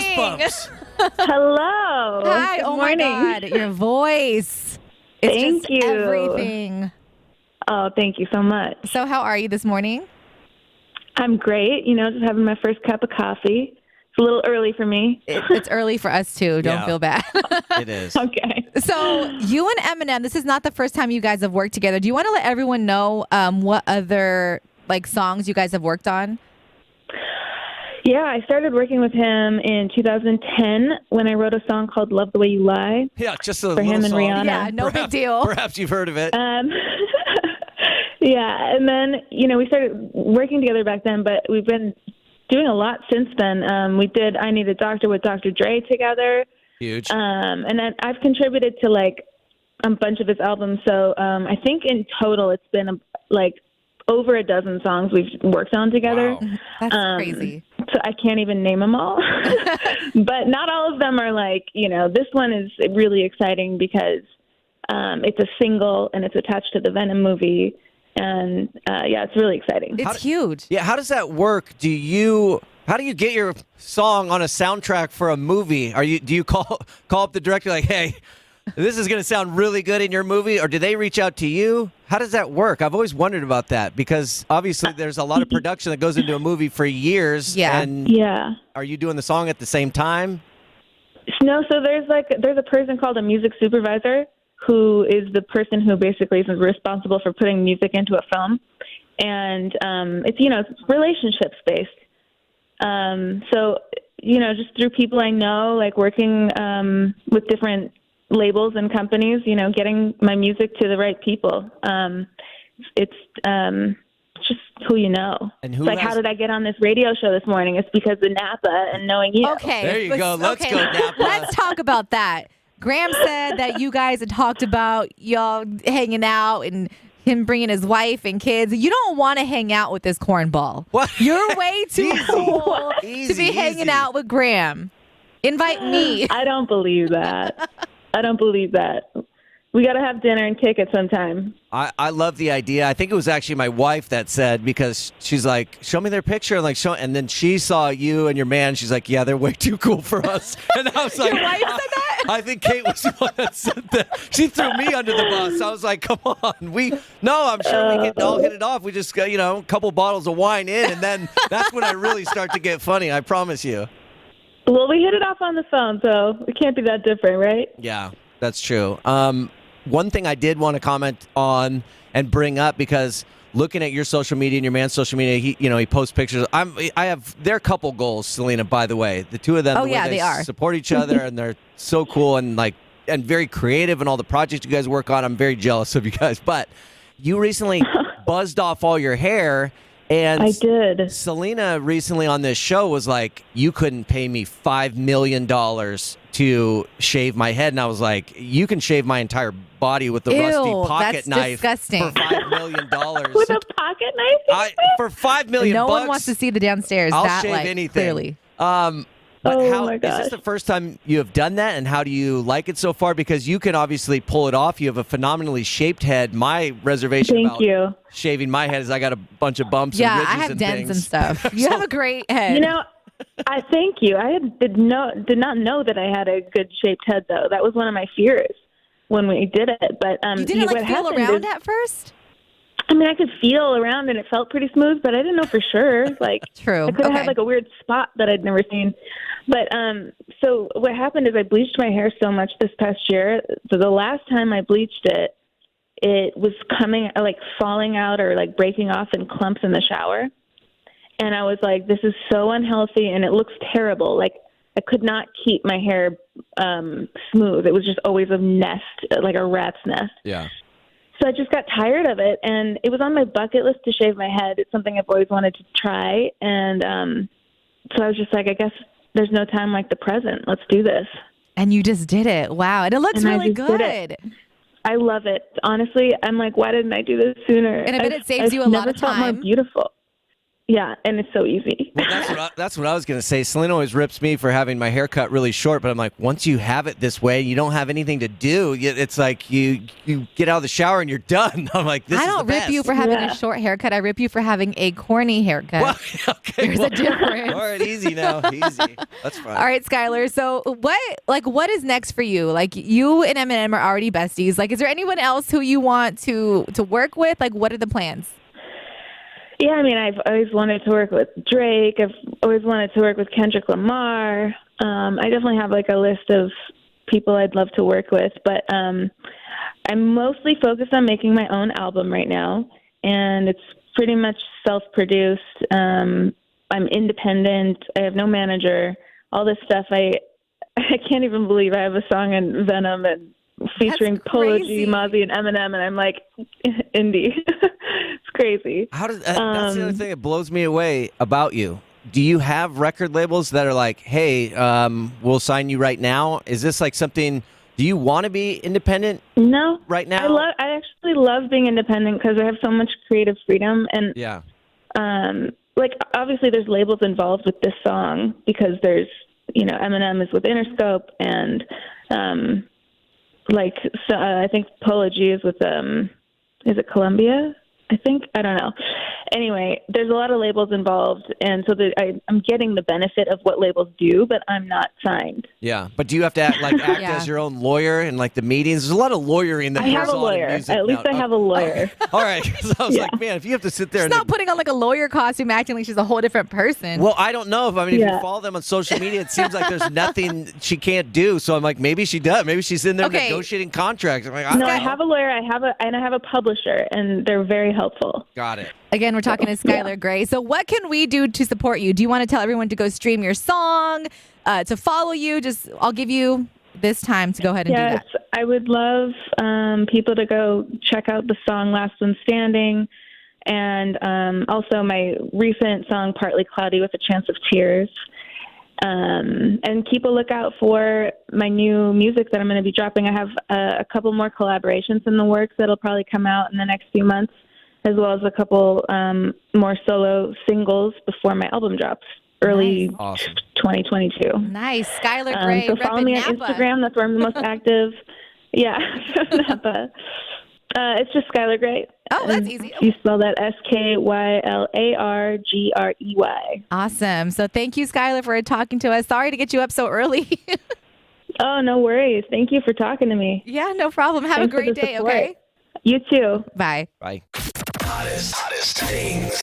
goosebumps. Hello. Hi. Good Oh morning. my God. Your voice. It's Thank just you. everything. Oh, thank you so much. So how are you this morning? I'm great. Just having my first cup of coffee. It's a little early for me. It's early for us too. Don't Yeah. feel bad. It is. Okay. So you and Eminem, this is not the first time you guys have worked together. Do you want to let everyone know what other songs you guys have worked on? Yeah, I started working with him in 2010 when I wrote a song called Love the Way You Lie. Yeah, just a For little him and song. Rihanna. Yeah, no big deal. Perhaps you've heard of it. Yeah, and then, we started working together back then, but we've been doing a lot since then. We did I Need a Doctor with Dr. Dre together. Huge. And then I've contributed to a bunch of his albums. So I think in total it's been over a dozen songs we've worked on together. Wow. That's crazy. So I can't even name them all. But not all of them are this one is really exciting because it's a single and it's attached to the Venom movie. And it's really exciting. It's huge. Yeah, how does that work? How do you get your song on a soundtrack for a movie? Do you call up the director like, hey, this is going to sound really good in your movie? Or do they reach out to you? How does that work? I've always wondered about that because obviously there's a lot of production that goes into a movie for years. Yeah. And are you doing the song at the same time? No, so there's a person called a music supervisor who is the person who basically is responsible for putting music into a film. And it's relationships based. So, just through people I know, working with different labels and companies, getting my music to the right people. It's just who you know. And who how did I get on this radio show this morning? It's because of Napa and knowing you. Okay. There you go. Let's go, Napa. Let's talk about that. Graham said that you guys had talked about y'all hanging out and him bringing his wife and kids. You don't want to hang out with this cornball. What? You're way too cool to Easy, be hanging easy. out with Graham. Invite me. I don't believe that. I don't believe that. We got to have dinner and kick it sometime. I love the idea. I think it was actually my wife that said, because she's like, show me their picture. And then she saw you and your man. She's like, yeah, they're way too cool for us. And I was like, Your wife said that? I think Kate was the one that said that. She threw me under the bus. I was like, come on. I'm sure we can all hit it off. We just got, a couple bottles of wine in. And then that's when I really start to get funny. I promise you. Well, we hit it off on the phone, so it can't be that different, right? Yeah, that's true. One thing I did want to comment on and bring up, because looking at your social media and your man's social media, he posts pictures. They're couple goals, Selena, by the way. The two of them, they are. support each other and they're so cool and very creative and all the projects you guys work on. I'm very jealous of you guys. But you recently buzzed off all your hair. And I did. Selena recently on this show was like, you couldn't pay me $5 million to shave my head. And I was like, you can shave my entire body with the rusty pocket that's knife disgusting. for $5 million. With a pocket knife? For $5 million No bucks, one wants to see the downstairs. I'll that shave anything. Clearly. But Oh my is gosh. this the first time you have done that, and how do you like it so far? Because you can obviously pull it off. You have a phenomenally shaped head. My reservation Thank about you. shaving my head is I got a bunch of bumps Yeah, and ridges I have and dents things. and stuff. You have a great head. I thank you. I did not know that I had a good shaped head, though. That was one of my fears when we did it. But you didn't what feel happened around is, at first? I could feel around and it felt pretty smooth, but I didn't know for sure. True. I could have Okay. had a weird spot that I'd never seen. But so what happened is I bleached my hair so much this past year. So the last time I bleached it, it was coming falling out or breaking off in clumps in the shower. And I was like, this is so unhealthy and it looks terrible. I could not keep my hair smooth. It was just always a nest, like a rat's nest. Yeah. So I just got tired of it, and it was on my bucket list to shave my head. It's something I've always wanted to try, and so I was just like, I guess there's no time like the present. Let's do this. And you just did it. Wow. And it looks And I really just did good. it. I love it. Honestly, I'm like, why didn't I do this sooner? And I bet it saves you a lot never of felt more time. beautiful. Yeah, and it's so easy. Well, that's what I was going to say. Selena always rips me for having my hair cut really short, but I'm like, once you have it this way, you don't have anything to do. It's like you get out of the shower and you're done. I'm like, this I is don't the rip best. you for having Yeah. a short haircut. I rip you for having a corny haircut. Well, okay, There's a difference. All right, easy now. Easy. That's fine. All right, Skylar. So what is next for you? Like, you and Eminem are already besties. Like, is there anyone else who you want to work with? Like, what are the plans? Yeah, I mean, I've always wanted to work with Drake. I've always wanted to work with Kendrick Lamar. I definitely have like a list of people I'd love to work with, but I'm mostly focused on making my own album right now, and it's pretty much self-produced. I'm independent. I have no manager. All this stuff. I can't even believe I have a song in Venom and featuring Polo G, crazy. Mozzie, and Eminem, and I'm like indie. It's crazy. How does that's the other thing that blows me away about you. Do you have record labels that are like, hey, we'll sign you right now? Is this like something? Do you want to be independent No, right now? I actually love being independent because I have so much creative freedom, and Yeah. like obviously there's labels involved with this song because there's Eminem is with Interscope, and I think Polo G is with is it Columbia? I don't know. Anyway, there's a lot of labels involved, and so I'm getting the benefit of what labels do, but I'm not signed. Yeah, but do you have to act Yeah. as your own lawyer in like the meetings? There's a lot of lawyering that I have goes a on in lawyer. music At least now. I have a lawyer. All right, 'cause I was Yeah. like, man, if you have to sit there She's and not putting on like a lawyer costume, acting like she's a whole different person. well, I don't know if you Yeah. follow them on social media, it seems like there's nothing she can't do. So I'm like, maybe she does. Maybe she's in there Okay. negotiating contracts. I'm like, I No, don't I know. have a lawyer. I have a publisher, and they're very helpful. Got it. Again, we're talking to Skylar Gray. So what can we do to support you? Do you want to tell everyone to go stream your song, to follow you? I'll give you this time to go ahead and do Yes, that. I would love people to go check out the song "Last One Standing," and also my recent song "Partly Cloudy with a Chance of Tears." And keep a lookout for my new music that I'm going to be dropping. I have a couple more collaborations in the works that'll probably come out in the next few months, as well as a couple more solo singles before my album drops early Nice. Awesome. 2022. 2022. Nice. Skylar Gray, So follow repping me on Napa. Instagram. That's where I'm the most active. Yeah, Napa. It's just Skylar Gray. Oh, that's And easy. You spell that SkylarGrey. Awesome. So thank you, Skylar, for talking to us. Sorry to get you up so early. Oh, no worries. Thank you for talking to me. Yeah, no problem. Have Thanks a for great the day, support. okay? You too. Bye. Bye. Hottest things.